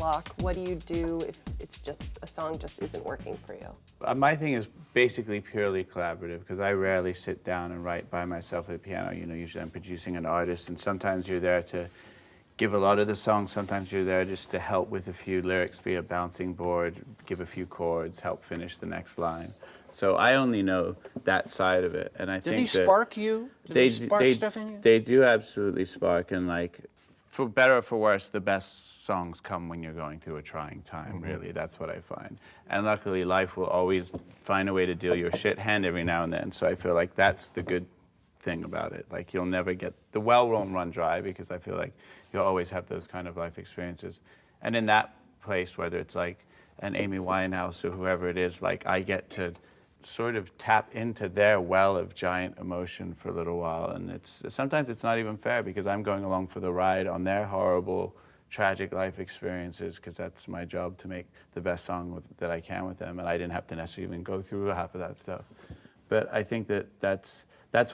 block? What do you do if it's just a song just isn't working for you? My thing is basically purely collaborative because I rarely sit down and write by myself at the piano. You know, usually I'm producing an artist, and sometimes you're there to give a lot of the song. Sometimes you're there just to help with a few lyrics, be a bouncing board, give a few chords, help finish the next line. So I only know that side of it, and I think Did he spark you? Did he spark stuff in you? They do absolutely spark, and like, for better or for worse, the best songs come when you're going through a trying time, really. That's what I find. And luckily, life will always find a way to deal your shit hand every now and then, so I feel like that's the good thing about it. Like, you'll never get, the well won't run dry, because I feel like you'll always have those kind of life experiences. And in that place, whether it's like an Amy Winehouse or whoever it is, like, I get to sort of tap into their well of giant emotion for a little while, and sometimes it's not even fair because I'm going along for the ride on their horrible, tragic life experiences, because that's my job, to make the best song that I can with them, and I didn't have to necessarily even go through half of that stuff. But I think that's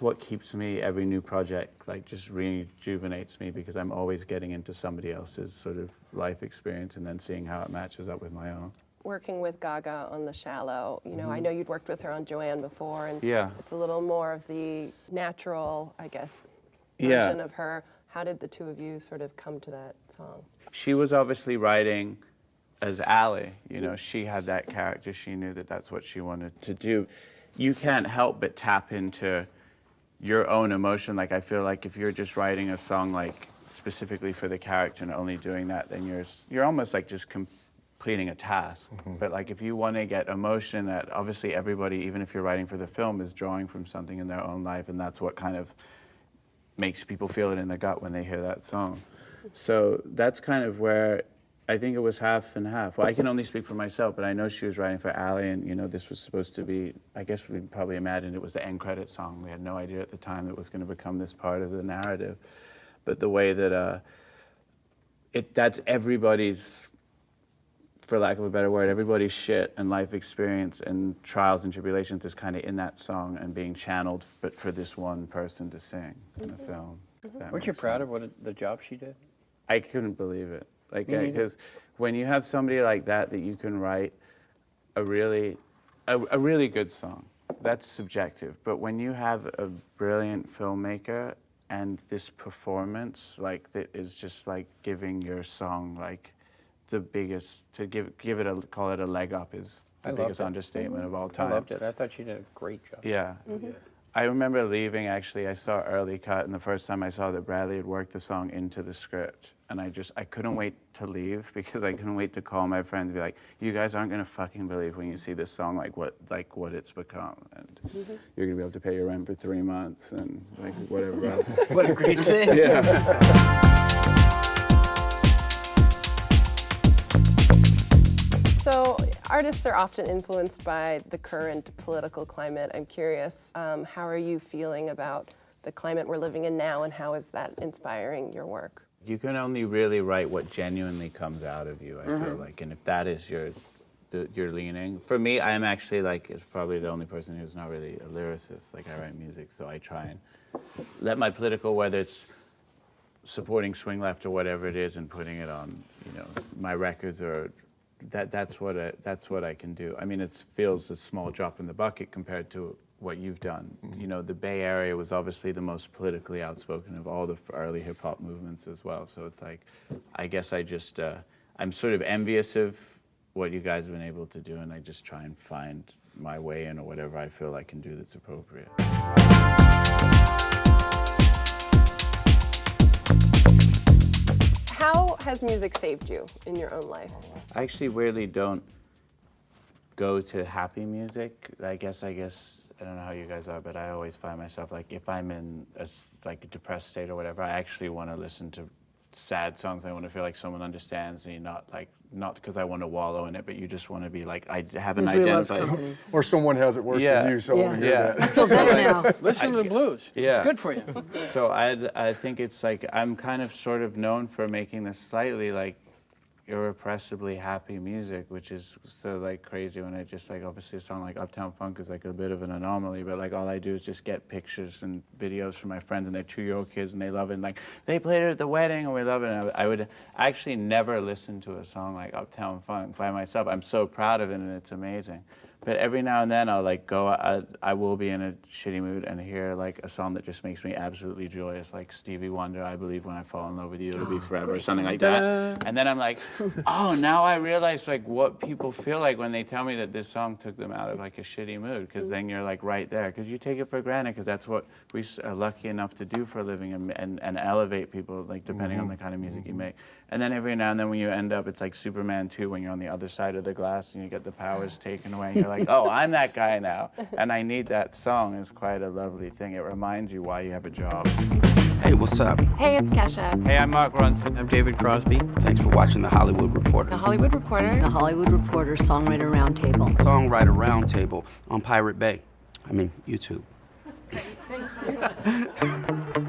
what keeps me, every new project, like, just rejuvenates me, because I'm always getting into somebody else's sort of life experience and then seeing how it matches up with my own. Working with Gaga on The Shallow, you know, I know you'd worked with her on Joanne before, and Yeah. it's a little more of the natural, I guess, version of her. How did the two of you sort of come to that song? She was obviously writing as Allie, you know, she had that character, she knew that that's what she wanted to do. You can't help but tap into your own emotion. Like, I feel like if you're just writing a song like specifically for the character and only doing that, then you're almost like just completing a task. But like, if you want to get emotion that obviously everybody, even if you're writing for the film, is drawing from something in their own life, and that's what kind of makes people feel it in their gut when they hear that song. So that's kind of where I think it was half and half. Well, I can only speak for myself, but I know she was writing for Allie, and you know, this was supposed to be, I guess we probably imagined it was the end credit song. We had no idea at the time that it was going to become this part of the narrative. But the way that that's everybody's, for lack of a better word, everybody's shit and life experience and trials and tribulations is kind of in that song and being channeled, but for this one person to sing in a film. Weren't you proud of the job she did? I couldn't believe it. Like, because when you have somebody like that you can write a really good song, that's subjective. But when you have a brilliant filmmaker and this performance, like, that is just like giving your song like the biggest, to give it call it a leg up is the biggest understatement of all time. I loved it. I thought you did a great job. Yeah. I remember leaving, actually, I saw early cut, and the first time I saw that Bradley had worked the song into the script. And I couldn't wait to leave, because I couldn't wait to call my friends and be like, you guys aren't gonna fucking believe when you see this song, like what it's become. And you're gonna be able to pay your rent for 3 months and like whatever else. What a great thing. Yeah. So artists are often influenced by the current political climate. I'm curious, how are you feeling about the climate we're living in now, and how is that inspiring your work? You can only really write what genuinely comes out of you, I feel like, and if that is your leaning. For me, I'm actually like, it's probably the only person who's not really a lyricist. Like, I write music, so I try and let my political, whether it's supporting swing left or whatever it is, and putting it on, you know, my records, or that's what I can do. I mean, it feels a small drop in the bucket compared to what you've done. You know, the Bay Area was obviously the most politically outspoken of all the early hip hop movements as well. So it's like, I guess I just, I'm sort of envious of what you guys have been able to do, and I just try and find my way in, or whatever I feel I can do that's appropriate. How has music saved you in your own life? I actually weirdly don't go to happy music. I guess, I don't know how you guys are, but I always find myself, like, if I'm in a depressed state or whatever, I actually want to listen to sad songs. I want to feel like someone understands me, not because I want to wallow in it, but you just want to be like, I haven't identified. Or someone has it worse than you, so I want to hear that. I feel better now. Listen to the blues. Yeah. It's good for you. So I think it's like, I'm kind of sort of known for making this slightly like irrepressibly happy music, which is so like crazy when I just like, obviously a song like Uptown Funk is like a bit of an anomaly, but like all I do is just get pictures and videos from my friends and their 2-year-old kids and they love it. And like they played it at the wedding and we love it. And I would actually never listen to a song like Uptown Funk by myself. I'm so proud of it and it's amazing. But every now and then I'll like go, I will be in a shitty mood and hear like a song that just makes me absolutely joyous, like Stevie Wonder, I Believe When I Fall in Love With You, It'll Be Forever, or something like that. And then I'm like, oh, now I realize like what people feel like when they tell me that this song took them out of like a shitty mood, because then you're like right there, because you take it for granted, because that's what we are lucky enough to do for a living and elevate people, like depending on the kind of music you make. And then every now and then when you end up, it's like Superman 2 when you're on the other side of the glass and you get the powers taken away and you're like, oh, I'm that guy now. And I need that song. Is quite a lovely thing. It reminds you why you have a job. Hey, what's up? Hey, it's Kesha. Hey, I'm Mark Ronson. I'm David Crosby. Thanks for watching The Hollywood Reporter. The Hollywood Reporter. The Hollywood Reporter Songwriter Roundtable. Songwriter Roundtable on Pirate Bay. I mean, YouTube. Thank you.